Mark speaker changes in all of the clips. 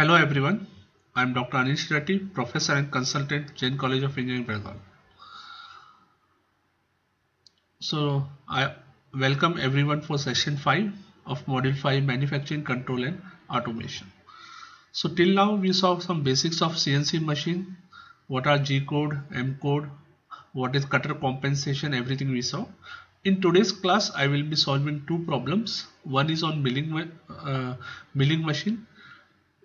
Speaker 1: Hello everyone, I am Dr. Anish Reddy, Professor and Consultant, Jain College of Engineering, Belgaum. So I welcome everyone for session 5 of Module 5 Manufacturing Control and Automation. So till now we saw some basics of CNC machine, what are G code, M code, what is cutter compensation, everything we saw. In today's class I will be solving two problems. One is on milling machine,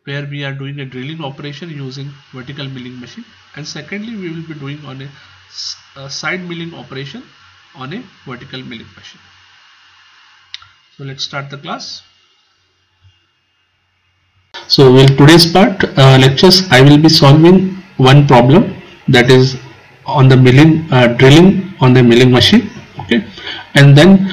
Speaker 1: where we are doing a drilling operation using vertical milling machine, and secondly we will be doing on a side milling operation on a vertical milling machine. So let's start the class. So in today's part lectures I will be solving one problem, that is on the milling drilling on the milling machine, okay, and then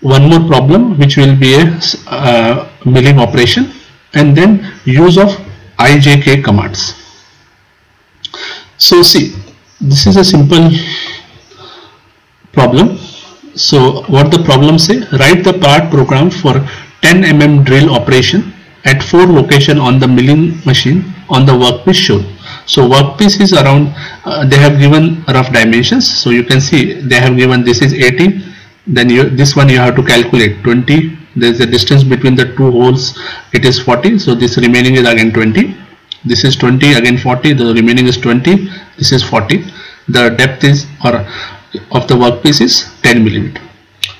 Speaker 1: one more problem which will be a milling operation, and then use of IJK commands. So see, this is a simple problem. So what the problem say, write the part program for 10 mm drill operation at 4 location on the milling machine on the workpiece shown. So workpiece is around, they have given rough dimensions. So you can see they have given this is 80, then this one you have to calculate 20. There is a distance between the two holes, it is 40, so this remaining is again 20, this is 20, again 40, the remaining is 20, this is 40. The depth is of the workpiece is 10 millimeter.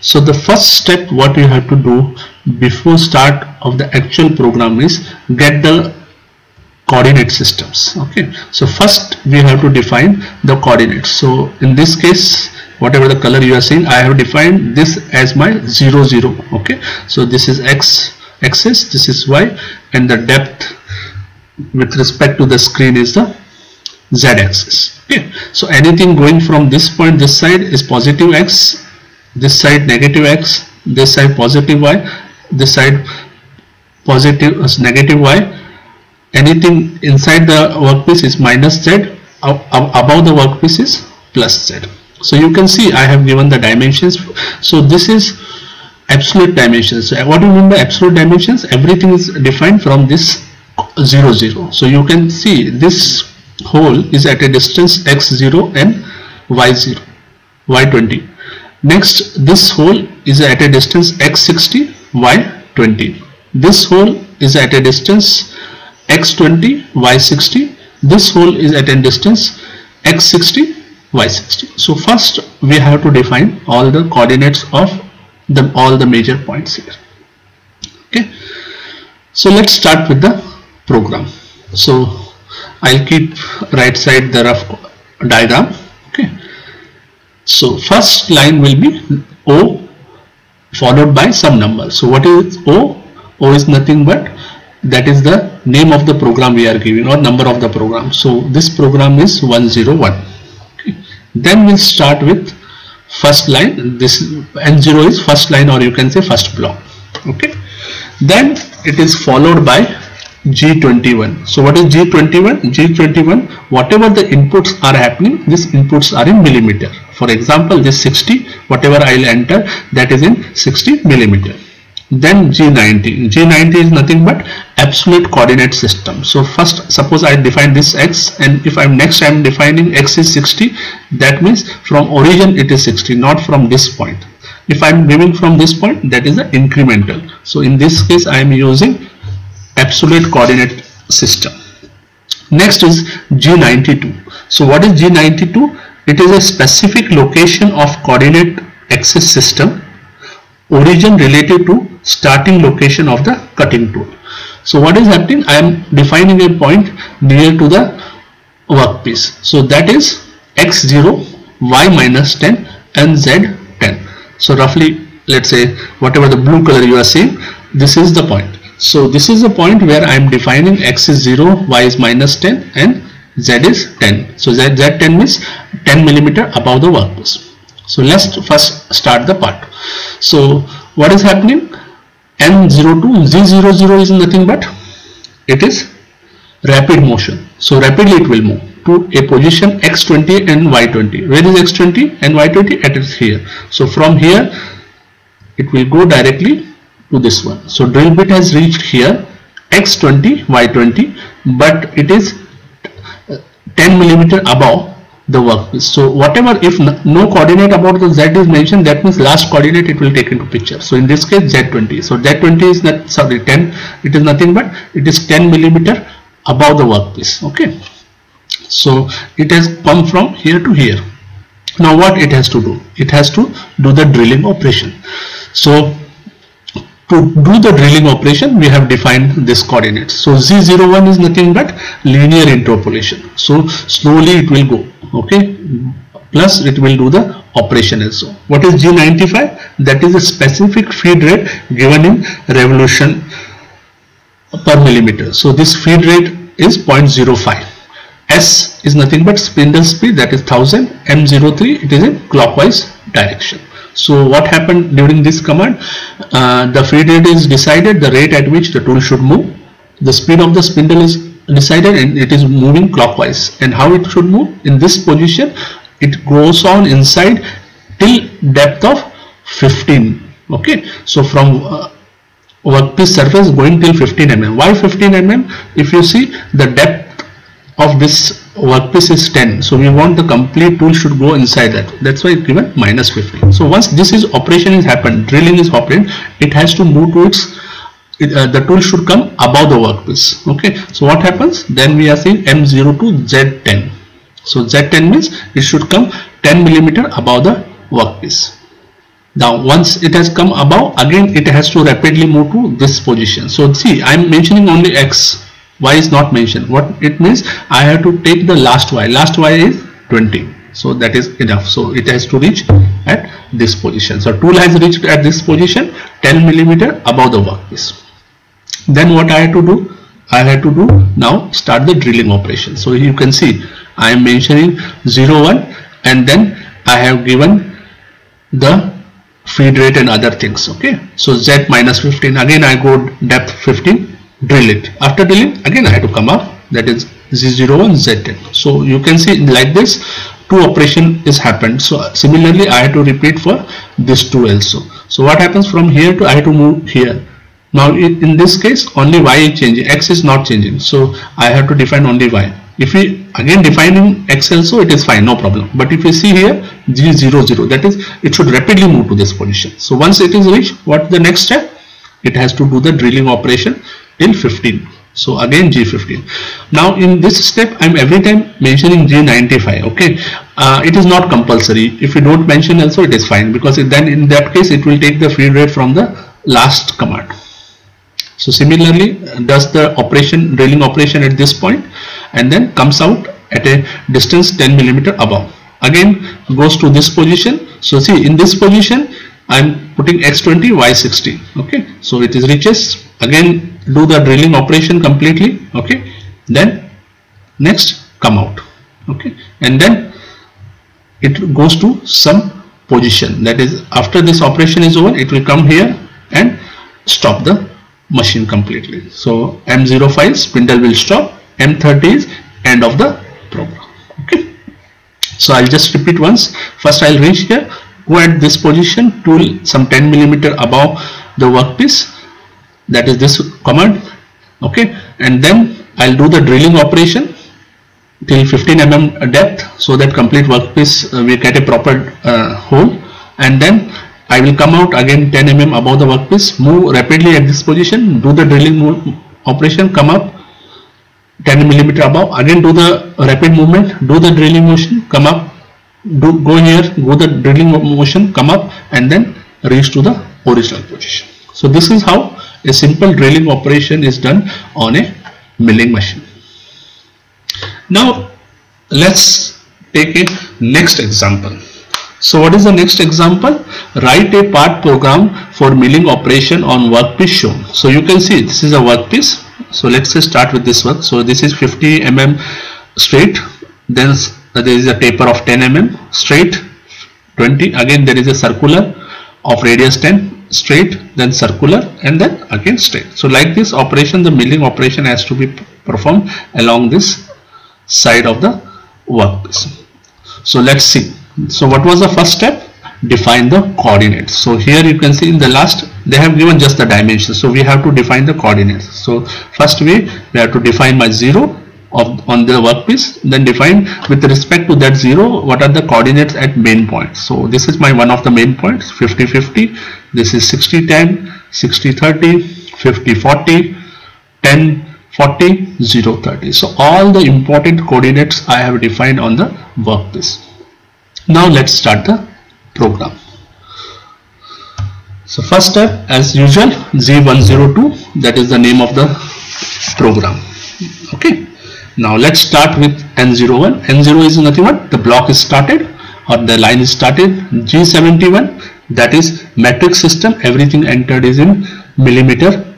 Speaker 1: So the first step what you have to do before start of the actual program is get the coordinate systems. Okay, so first we have to define the coordinates. So in this case, whatever the color you are seeing, I have defined this as my 0, 0. Okay, so this is x axis, this is y, and the depth with respect to the screen is the z axis. Okay, so anything going from this point this side is positive x, this side negative x, this side positive y, this side positive negative y. Anything inside the workpiece is minus z, above the workpiece is plus z. So you can see I have given the dimensions. So this is absolute dimensions. So what do you mean by absolute dimensions? Everything is defined from this 0, 0. So you can see this hole is at a distance x0 and y0, y20. Next, this hole is at a distance x60, y20. This hole is at a distance x20, y60. This hole is at a distance x60, y60. So first we have to define all the coordinates of all the major points here. Okay, so let's start with the program. So I'll keep right side the rough diagram. Okay, so first line will be O followed by some number. So what is O? O is nothing but that is the name of the program we are giving, or number of the program. So this program is 101. Then we'll start with first line. This N0 is first line, or you can say first block. Okay, then it is followed by G21. So what is G21? G21, whatever the inputs are happening, these inputs are in millimeter. For example, this 60, whatever I'll enter, that is in 60 millimeter. Then G90. G90 is nothing but absolute coordinate system. So first, suppose I define this x, and if I'm defining x is 60, that means from origin it is 60, not from this point. If I'm giving from this point, that is the incremental. So in this case I am using absolute coordinate system. Next is G92. So what is G92? It is a specific location of coordinate axis system, origin related to starting location of the cutting tool. So what is happening? I am defining a point near to the workpiece. So that is x0, y minus 10 and z 10. So roughly, let's say whatever the blue color you are seeing, this is the point. So this is the point where I am defining x is 0, y is minus 10 and z is 10. So z10 means 10 millimeter above the workpiece. So let's first start the part. So what is happening? N02, Z00 is nothing but it is rapid motion. So rapidly it will move to a position x20 and y20. Where is x20 and y20? It is here. So from here it will go directly to this one. So drill bit has reached here x20, y20, but it is 10 millimeter above the workpiece. So whatever, if no coordinate about the z is mentioned, that means last coordinate it will take into picture. So in this case z20. So z20 is not, sorry, 10. It is nothing but it is 10 millimeter above the workpiece. Okay. So it has come from here to here. Now what it has to do? It has to do the drilling operation. So to do the drilling operation, we have defined this coordinates. So Z01 is nothing but linear interpolation. So slowly it will go. Okay. Plus it will do the operation also. What is G95? That is a specific feed rate given in revolution per millimeter. So this feed rate is 0.05. S is nothing but spindle speed, that is 1000. M03, it is in clockwise direction. So what happened during this command? The feed rate is decided, the rate at which the tool should move. The speed of the spindle is decided and it is moving clockwise. And how it should move? In this position, it goes on inside till depth of 15. Okay. So from workpiece surface going till 15 mm. Why 15 mm? If you see, the depth of this workpiece is 10, so we want the complete tool should go inside that. That's why it's given -15. So once this is operation is happened, drilling is happened, it has to move to its the tool should come above the workpiece. Okay. So what happens? Then we are seeing M02 Z10. So Z10 means it should come 10 millimeter above the workpiece. Now once it has come above, again it has to rapidly move to this position. So see, I am mentioning only X. Y is not mentioned. What it means? I have to take the last Y. Last Y is 20. So that is enough. So it has to reach at this position. So tool has reached at this position 10 millimeter above the workpiece. Then what I have to do? I have to do now start the drilling operation. So you can see I am mentioning 01 and then I have given the feed rate and other things. Okay. So Z -15. Again I go depth 15. Drill it. After drilling, again I have to come up, that is Z01 Z10. So you can see like this, two operation is happened. So similarly I have to repeat for this two also. So what happens from here to I have to move here. Now in this case only Y is changing, X is not changing. So I have to define only Y. If we again define in X also, it is fine, no problem. But if you see here G00, that is it should rapidly move to this position. So once it is reached, what the next step? It has to do the drilling operation till 15. So again G15. Now in this step I am every time mentioning G95. Okay. It is not compulsory. If you don't mention also, it is fine, because then in that case it will take the feed rate from the last command. So similarly does the operation, drilling operation at this point, and then comes out at a distance 10 millimeter above. Again goes to this position. So see, in this position I am putting X20, Y60. Okay. So it is reaches. Again do the drilling operation completely. Okay. Then next come out. Okay. And then it goes to some position, that is after this operation is over, it will come here and stop the machine completely. So M05 spindle will stop. M30 is end of the program. Okay. So I'll just repeat once. First I'll reach here, go at this position, tool some 10 millimeter above the workpiece, that is this command. Okay. And then I'll do the drilling operation till 15 mm depth, so that complete workpiece we get a proper hole, and then I will come out again 10 mm above the workpiece, move rapidly at this position, do the drilling operation, come up 10 millimeter above, again do the rapid movement, do the drilling motion, come up, go here, go the drilling motion, come up, and then reach to the original position. So this is how a simple drilling operation is done on a milling machine. Now let's take a next example. So what is the next example? Write a part program for milling operation on workpiece shown. So you can see this is a workpiece. So let's say start with this one. So this is 50 mm straight, then there is a taper of 10 mm straight, 20, again there is a circular of radius 10 straight, then circular, and then again straight. So like this operation, the milling operation has to be performed along this side of the workpiece. So let's see. So what was the first step? define the coordinates. So here you can see in the last they have given just the dimensions, so we have to define the coordinates. So first we have to define my 0 on the workpiece, then define with respect to that 0 what are the coordinates at main point. So this is my one of the main points, 50 50, this is 60 10, 60 30, 50 40, 10 40, 0 30. So all the important coordinates I have defined on the workpiece. Now let's start the program. So first step, as usual, Z102, that is the name of the program. Okay. Now let's start with N01. N0 is nothing but the block is started or the line is started. G71, that is metric system, everything entered is in millimeter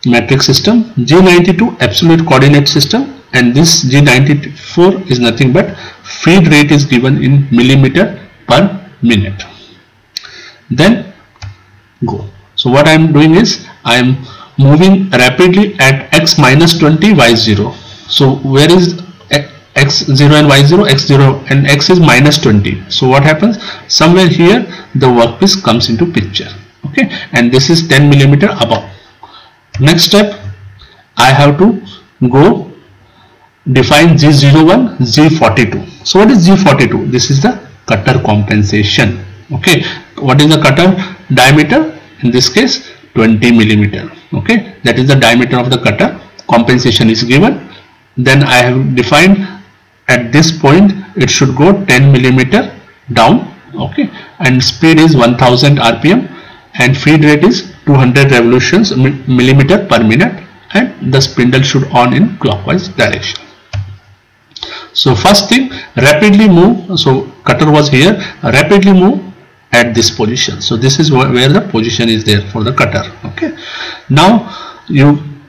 Speaker 1: metric system. G92, absolute coordinate system, and this G94 is nothing but feed rate is given in millimeter per minute. Then go. So what I am doing is I am moving rapidly at x minus 20, y0. So where is x0 and y0? X0 and x is minus 20. So what happens? Somewhere here the workpiece comes into picture. Okay, and this is 10 millimeter above. Next step, I have to go define G01, G42. So what is G42? This is the cutter compensation. Okay, what is the cutter diameter? In this case 20 millimeter. Okay, that is the diameter of the cutter. Compensation is given. Then I have defined at this point it should go 10 millimeter down. Okay, and speed is 1000 rpm and feed rate is 200 revolutions millimeter per minute, and the spindle should on in clockwise direction. So first thing, rapidly move. So cutter was here, rapidly move at this position. So this is where the position is there for the cutter. Okay, now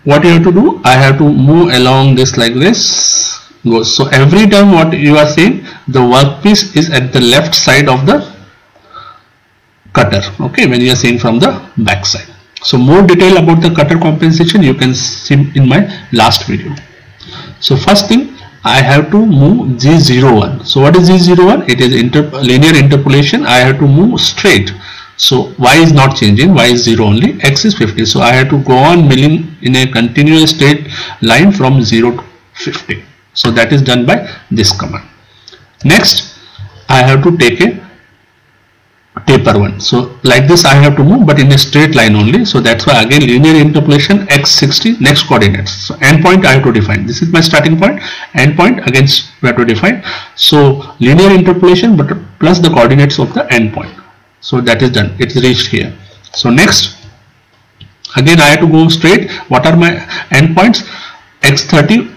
Speaker 1: what you have to do, I have to move along this like this. Goes. So every time what you are saying, the workpiece is at the left side of the cutter. Okay, when you are saying from the back side. So more detail about the cutter compensation you can see in my last video. So first thing, I have to move G01. So what is G01? It is linear interpolation. I have to move straight. So y is not changing, y is 0 only, x is 50. So I have to go on milling in a continuous straight line from 0 to 50. So that is done by this command. Next, I have to take a taper one. So like this I have to move, but in a straight line only. So that's why again linear interpolation, x60, next coordinates. So endpoint I have to define. This is my starting point. Endpoint again we have to define. So linear interpolation but plus the coordinates of the endpoint. So that is done. It's reached here. So next, again I have to go straight. What are my endpoints? X30,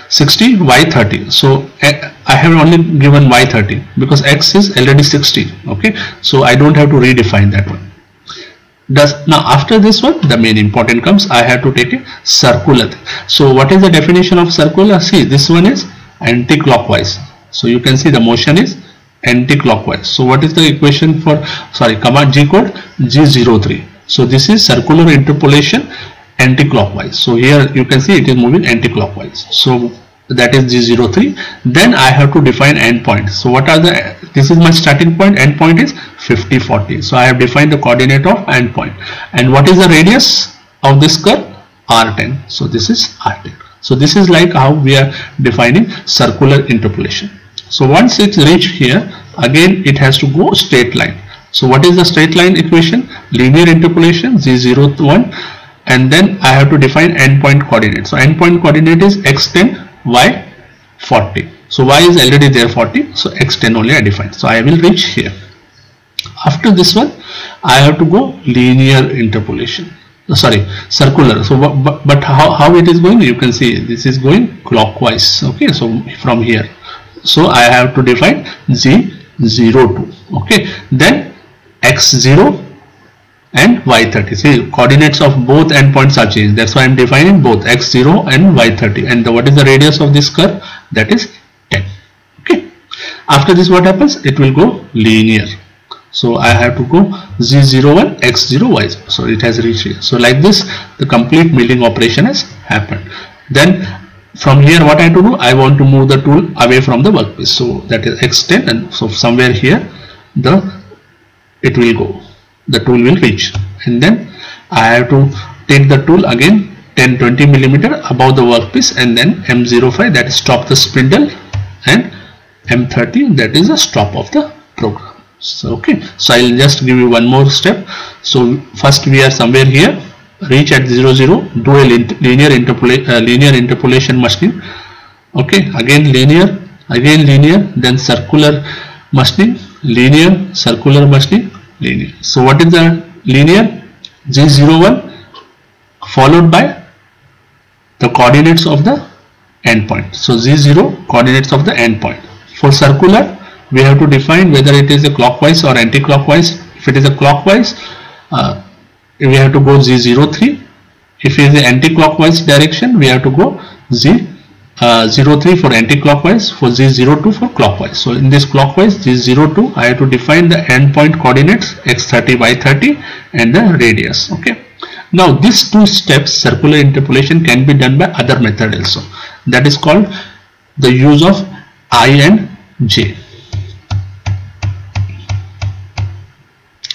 Speaker 1: X60, Y30. So I have only given Y30 because X is already 60. Okay, so I don't have to redefine that one. Now after this one, the main important comes. I have to take a circular. So what is the definition of circular? See, this one is anti-clockwise. So you can see the motion is anti-clockwise. So what is the equation for command G code? G03. So this is circular interpolation anti-clockwise. So here you can see it is moving anti-clockwise. So that is G03. Then I have to define endpoint. So what are this is my starting point, endpoint is 50 40. So I have defined the coordinate of endpoint. And what is the radius of this curve? R10. So this is R10. So this is like how we are defining circular interpolation. So once it's reached here, again it has to go straight line. So what is the straight line equation? Linear interpolation G01, and then I have to define endpoint coordinate. So endpoint coordinate is x10, y40. So y is already there 40, so x10 only I define. So I will reach here. After this one, I have to go linear interpolation. Circular. So but how it is going? You can see this is going clockwise. Okay, so from here. So I have to define G02. Okay, then x0 and y30. See, coordinates of both endpoints are changed. That's why I am defining both x0 and y30. And what is the radius of this curve? That is 10. Okay. After this, what happens? It will go linear. So I have to go Z01, X0, Y0. So it has reached here. So like this, the complete milling operation has happened. Then from here what I have to do, I want to move the tool away from the workpiece, so that is X10, and so somewhere here it will go, the tool will reach, and then I have to take the tool again 10-20 millimeter above the workpiece, and then M05, that is stop the spindle, and M30, that is the stop of the program. So okay, so I'll just give you one more step. So first we are somewhere here, reach at 0, 0, do a linear interpolation machining. Okay, again linear, then circular machining, linear, circular machining, linear. So what is the linear? G01 followed by the coordinates of the endpoint. So Z0 coordinates of the endpoint. For circular, we have to define whether it is a clockwise or anti-clockwise. If it is a clockwise, we have to go Z03. If it is the anti-clockwise direction, we have to go Z03 for anti-clockwise, for Z02 for clockwise. So in this clockwise, Z02, I have to define the endpoint coordinates X30, Y30 and the radius. Okay. Now these two steps, circular interpolation, can be done by other method also. That is called the use of I and J.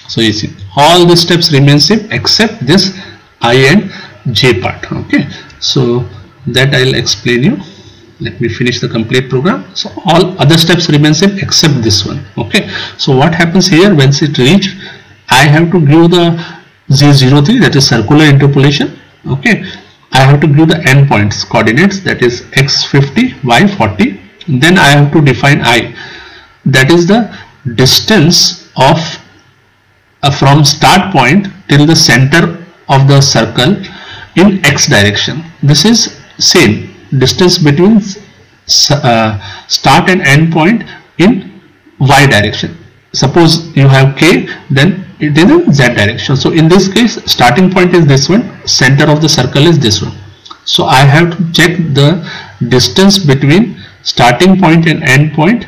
Speaker 1: So you see, all the steps remain same except this I and J part. Okay, so that I'll explain you. Let me finish the complete program. So all other steps remain same except this one. Okay, so what happens here, once it reach, I have to give the Z03, that is circular interpolation. Okay, I have to give the endpoints coordinates, that is X50, Y40. Then I have to define I, that is the distance of from start point till the center of the circle in X direction. This is same distance between start and end point in Y direction. Suppose you have K, then it is in Z direction. So in this case, starting point is this one, center of the circle is this one. So I have to check the distance between starting point and end point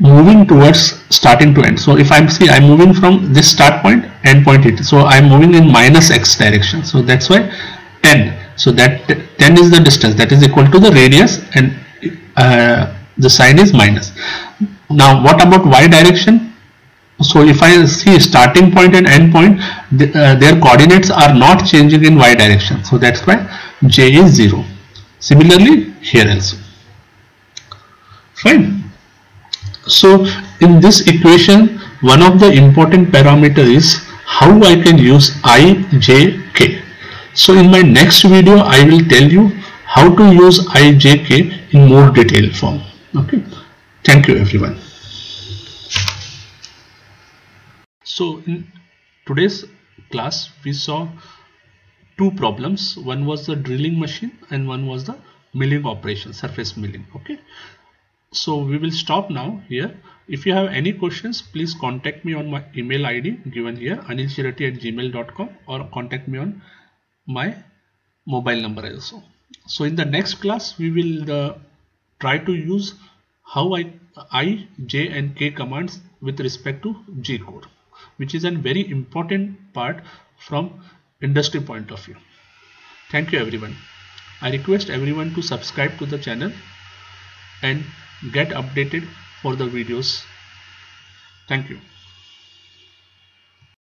Speaker 1: moving towards starting to end. So if I'm moving from this start point, end point it, so I'm moving in minus X direction. So that's why 10. So that 10 is the distance, that is equal to the radius, and the sign is minus. Now what about Y direction? So if I see starting point and end point, their coordinates are not changing in Y direction. So that's why J is 0. Similarly here also. Fine. So in this equation, one of the important parameter is how I can use I, J, K. So in my next video, I will tell you how to use I, J, K in more detailed form. Okay. Thank you everyone. So in today's class, we saw two problems. One was the drilling machine and one was the milling operation, surface milling. Okay. So we will stop now here. If you have any questions, please contact me on my email ID given here, anilchirati@gmail.com, or contact me on my mobile number also. So in the next class, we will try to use how I, J and K commands with respect to G code, which is a very important part from industry point of view. Thank you everyone. I request everyone to subscribe to the channel and get updated for the videos. Thank you.